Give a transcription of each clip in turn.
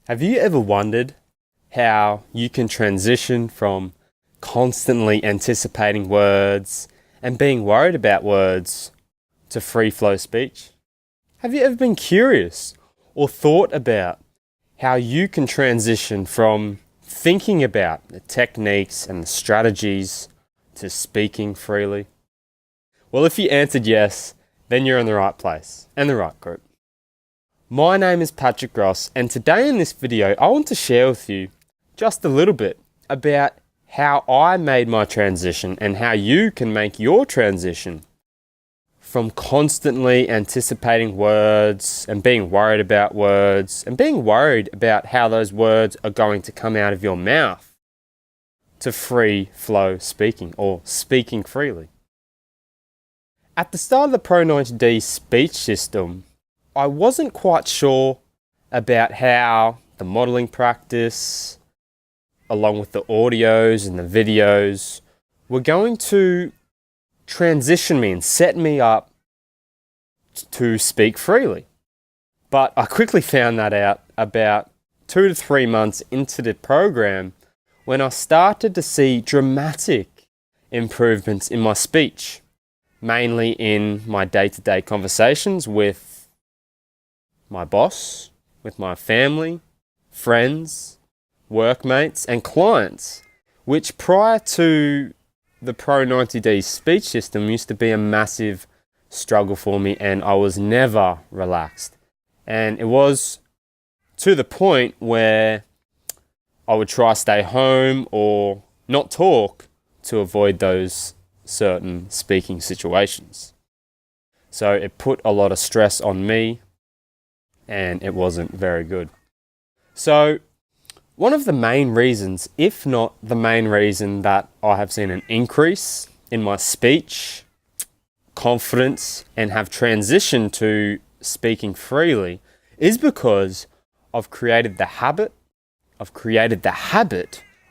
Have you ever wondered how you can transition from constantly anticipating words and being worried about words to free flow speech? Have you ever been curious or thought about how you can transition from thinking about the techniques and the strategies to speaking freely? Well, if you answered yes, then you're in the right place and the right group. My name is Patrick Ross, and today in this video I want to share with you just a little bit about how I made my transition and how you can make your transition from constantly anticipating words and being worried about words and being worried about how those words are going to come out of your mouth to free flow speaking or speaking freely. At the start of the Pro90d speech system, I wasn't quite sure about how the modeling practice, along with the audios and the videos, were going to transition me and set me up to speak freely. But I quickly found that out about 2 to 3 months into the program when I started to see dramatic improvements in my speech, mainly in my day-to-day conversations with my boss, with my family, friends, workmates, and clients, which prior to the Pro90d speech system used to be a massive struggle for me, and I was never relaxed. And it was to the point where I would try to stay home or not talk to avoid those certain speaking situations. So it put a lot of stress on me, and it wasn't very good. So one of the main reasons, if not the main reason, that I have seen an increase in my speech, confidence, and have transitioned to speaking freely is because I've created the habit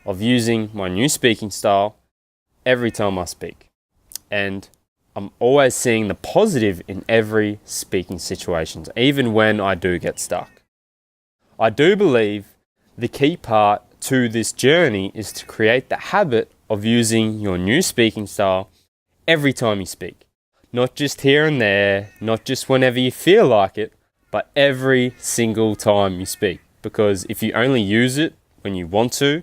of using my new speaking style every time I speak. And I'm always seeing the positive in every speaking situation, even when I do get stuck. I do believe the key part to this journey is to create the habit of using your new speaking style every time you speak. Not just here and there, not just whenever you feel like it, but every single time you speak. Because if you only use it when you want to,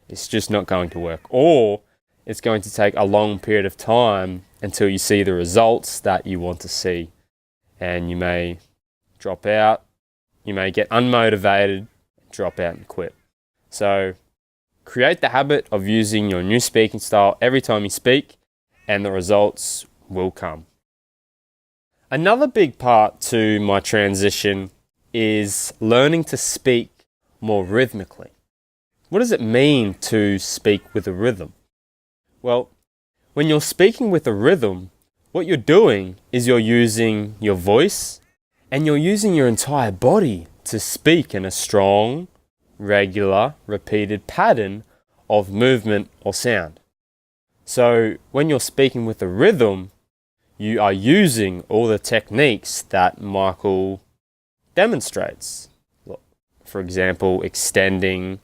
it's just not going to work. Or it's going to take a long period of time until you see the results that you want to see. And you may drop out, you may get unmotivated, drop out and quit. So create the habit of using your new speaking style every time you speak, and the results will come. Another big part to my transition is learning to speak more rhythmically. What does it mean to speak with a rhythm? Well, when you're speaking with a rhythm, what you're doing is you're using your voice and you're using your entire body to speak in a strong, regular, repeated pattern of movement or sound. So when you're speaking with a rhythm, you are using all the techniques that Michael demonstrates. For example, extending,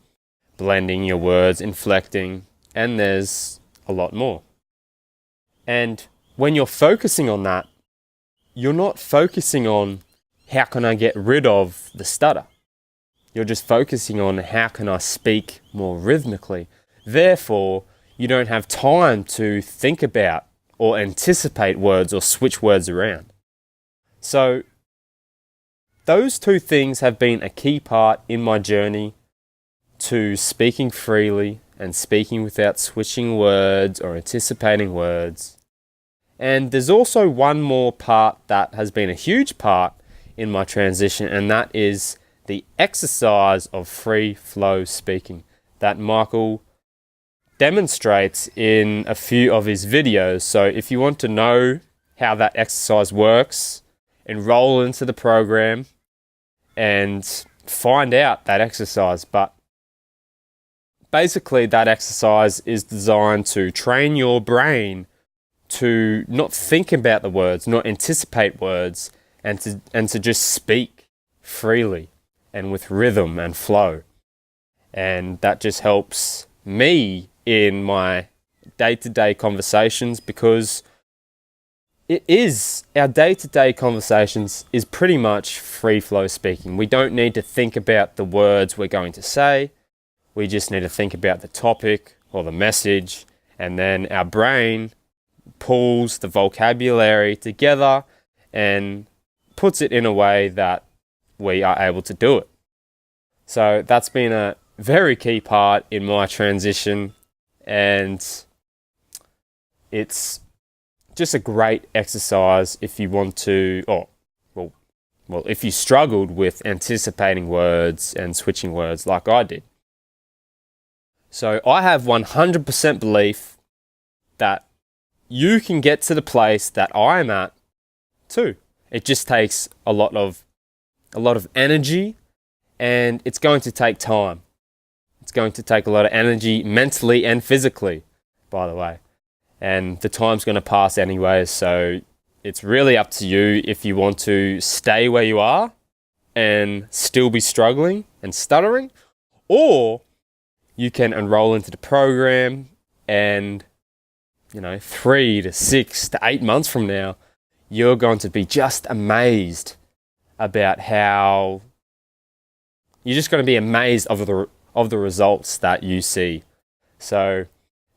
blending your words, inflecting, and there's a lot more. And when you're focusing on that, you're not focusing on how can I get rid of the stutter. You're just focusing on how can I speak more rhythmically. Therefore, you don't have time to think about or anticipate words or switch words around. So those two things have been a key part in my journey to speaking freely and speaking without switching words or anticipating words. And there's also one more part that has been a huge part in my transition, and that is the exercise of free flow speaking that Michael demonstrates in a few of his videos. So if you want to know how that exercise works, enroll into the program and find out that exercise. But basically that exercise is designed to train your brain to not think about the words, not anticipate words, and to just speak freely and with rhythm and flow. And that just helps me in my day-to-day conversations, because our day-to-day conversations is pretty much free flow speaking. We don't need to think about the words we're going to say. We just need to think about the topic or the message, and then our brain pulls the vocabulary together and puts it in a way that we are able to do it. So that's been a very key part in my transition, and it's just a great exercise if you want to, if you struggled with anticipating words and switching words like I did. So I have 100% belief that you can get to the place that I'm at too. It just takes a lot of energy, and it's going to take time. It's going to take a lot of energy mentally and physically, by the way. And the time's going to pass anyway, so it's really up to you if you want to stay where you are and still be struggling and stuttering, or you can enroll into the program and, 3 to 6 to 8 months from now, you're going to be just amazed about how you're just going to be amazed of the results that you see. So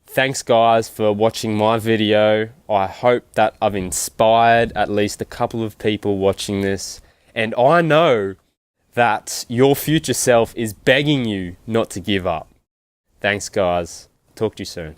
thanks guys for watching my video. I hope that I've inspired at least a couple of people watching this. And I know that your future self is begging you not to give up. Thanks guys. Talk to you soon.